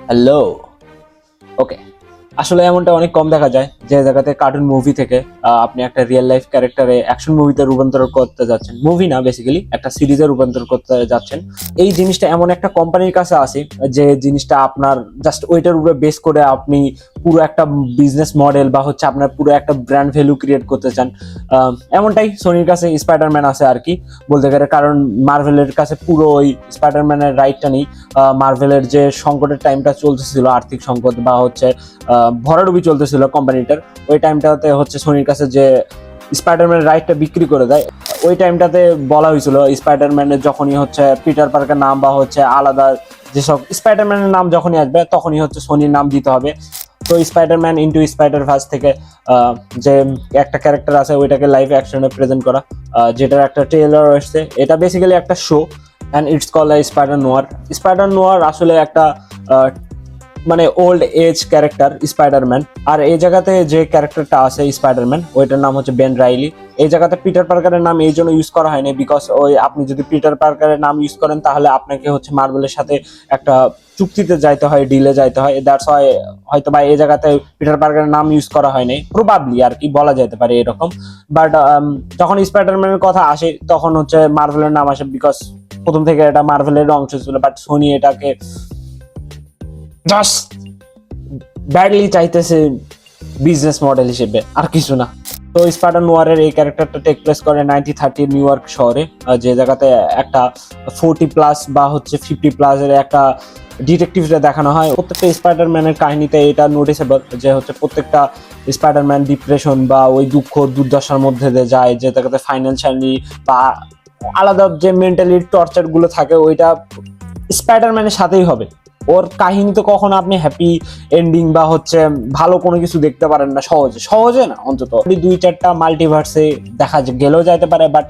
Hello. ওকে, আসলে এমনটা অনেক কম দেখা যায় যে জায়গাতে কার্টুন মুভি থেকে আপনি একটা রিয়েল লাইফ ক্যারেক্টারে অ্যাকশন মুভিতে রূপান্তর করতে যাচ্ছেন, মুভি না বেসিক্যালি একটা সিরিজে রূপান্তর করতে যাচ্ছেন। এই জিনিসটা এমন একটা কোম্পানির কাছে আসে যে জিনিসটা আপনার জাস্ট ওইটার উপরে বেস করে আপনি পুরো একটা বিজনেস মডেল বা হচ্ছে আপনার পুরো একটা ব্র্যান্ড ভ্যালু ক্রিয়েট করতে চান। এমনটাই সোনির কাছে স্পাইডারম্যান আছে আর কি বলতে গেলে, কারণ মার্ভেলের কাছে পুরো ওই স্পাইডারম্যানের রাইটটা নেই। মার্ভেলের যে সংকটের টাইমটা চলতেছিল, আর্থিক সংকট বা হচ্ছে ভরাডুবি চলতেছিল কোম্পানিটার, ওই টাইমটাতে হচ্ছে সোনির কাছে যে স্পাইডারম্যান রাইটটা বিক্রি করে দেয়। ওই টাইমটাতে বলা হয়েছিল স্পাইডারম্যানের যখনই হচ্ছে পিটার পার্কের নাম বা হচ্ছে আলাদা যেসব স্পাইডারম্যানের নাম যখনই আসবে তখনই হচ্ছে সোনির নাম দিতে হবে। তো স্পাইডারম্যান ইন্টু স্পাইডার ভার্স থেকে যে একটা ক্যারেক্টার আছে ওইটাকে লাইভ অ্যাকশনে প্রেজেন্ট করা, যেটার একটা ট্রেলার আসছে। এটা বেসিক্যালি একটা show and it's call Spider Noir. Spider Noir আসলে একটা মানে ওল্ড এজ ক্যারেক্টার স্পাইডারম্যান। আর এই জায়গাতে যে ক্যারেক্টারটা আছে স্পাইডারম্যান ওইটার নাম হচ্ছে বেন রাইলি। এই জায়গাতে পিটার পার্কারের নাম এই জন্য ইউজ করা হয়নি বিকজ ওই আপনি যদি পিটার পার্কারের নাম ইউজ করেন তাহলে আপনাকে হচ্ছে মার্বেলের সাথে একটা চুক্তিতে যাইতে হয়, ডিলে যাইতে হয়। দ্যাটস ওয়াই হয়তো বা এই জায়গাতে পিটার পার্কারের নাম ইউজ করা হয়নি, প্রবাবলি আর কি বলা যেতে পারে এরকম। বাট যখন স্পাইডারম্যানের কথা আসে তখন হচ্ছে মার্ভেলের নাম আসে বিকজ প্রথম থেকে এটা মার্ভেলের অংশ ছিল, বাট সোনি এটাকে জাস্ট ব্যাডলি চাইতেছে বিজনেস মডেল হিসেবে, আর কিছু না। তো স্পাইডার নোয়ারের এই ক্যারেক্টারটা টেক প্লেস করে 1930 নিউ ইয়র্ক শহরে, যে জায়গাতে একটা 40+ বা হচ্ছে 50+ এর একটা ডিটেকটিভরে দেখানো হয়। প্রত্যেকটা স্পাইডারম্যানের কাহিনীতে এটা নোটিসেবল যে হচ্ছে প্রত্যেকটা স্পাইডারম্যান ডিপ্রেশন বা ওই দুঃখ দুর্দশার মধ্যে দিয়ে যায়, যে জায়গাতে ফাইন্যান্সিয়ালি বা আলাদা যে মেন্টালি টর্চার গুলো থাকে ওইটা স্পাইডারম্যানের সাথেই হবে। ওর কাহিনী তো কখনো আপনি হ্যাপি এন্ডিং বা হচ্ছে ভালো কোনো কিছু দেখতে পারেন না সহজে না, অন্তত 2-4টা মাল্টিভার্সে দেখা গেলেও যাইতে পারে। বাট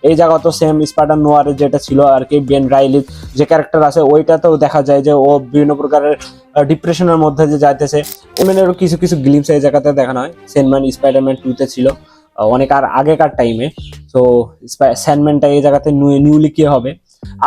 এই জায়গা তো সেম স্পাইডার নোয়ারে যেটা ছিল আর কি, বেন রাইলির যে ক্যারেক্টার আছে ওইটাতেও দেখা যায় যে ও বিভিন্ন প্রকারের ডিপ্রেশনের মধ্যে যে যাইতেছে। ওমেনেরও কিছু কিছু গ্লিমস এই জায়গাতে দেখানো হয়। সেনম্যান স্পাইডারম্যান 2-তে ছিল অনেক আর আগেকার টাইমে। তো স্যান্ডম্যানটা এই জায়গাতে নিউলি কি হবে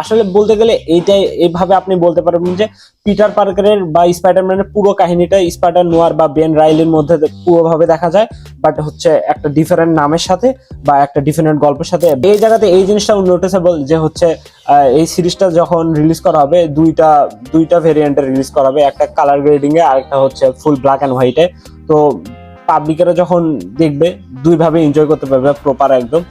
আসলে বলতে গেলে এইটাই, এইভাবে আপনি বলতে পারবেন যে পিটার পার্কারের বা স্পাইডারম্যানের পুরো কাহিনীটা স্পাইডার নোয়ার বা বেন রাইলির মধ্যে পুরোভাবে দেখা যায়, বাট হচ্ছে একটা ডিফারেন্ট নামের সাথে বা একটা ডিফারেন্ট গল্পের সাথে। এই জায়গাতে এই জিনিসটা নোটিসেবল যে হচ্ছে এই সিরিজটা যখন রিলিজ করা হবে দুইটা ভেরিয়েন্টে রিলিজ করা হবে, একটা কালার গ্রেডিং এ আর একটা হচ্ছে ফুল ব্ল্যাক অ্যান্ড হোয়াইটে। তো পাবলিকেরা যখন দেখবে দুইভাবে এনজয় করতে পারবে প্রপার একদম,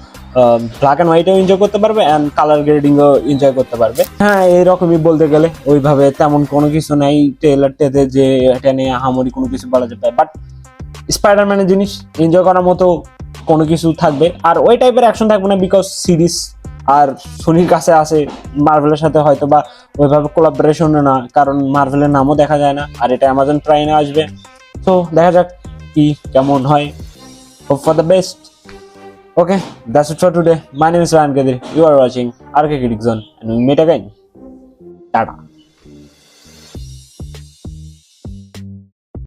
ব্ল্যাক অ্যান্ড হোয়াইটও এনজয় করতে পারবে অ্যান্ড কালার গ্রেডিংও এনজয় করতে পারবে। হ্যাঁ, এইরকমই বলতে গেলে ওইভাবে তেমন কোনো কিছু নাই ট্রেলারটাতে যে এটা নিয়ে আহামরি কোনো কিছু বলা যেতে পারে। বাট স্পাইডারম্যানের জিনিস এনজয় করার মতো কোনো কিছু থাকবে, আর ওই টাইপের অ্যাকশন থাকবে না বিকজ সিরিজ আর সোনির কাছে আসে। মার্ভেলের সাথে হয়তো বা ওইভাবে কোলাবোরেশন না, কারণ মার্ভেলের নামও দেখা যায় না, আর এটা অ্যামাজন প্রাইমে আসবে। তো দেখা যাক কি কেমন হয়। Hope for the best. Okay, that's it for today. My name is Ryan Kadir. You are watching RK Critic Zone, and we meet again. Tata.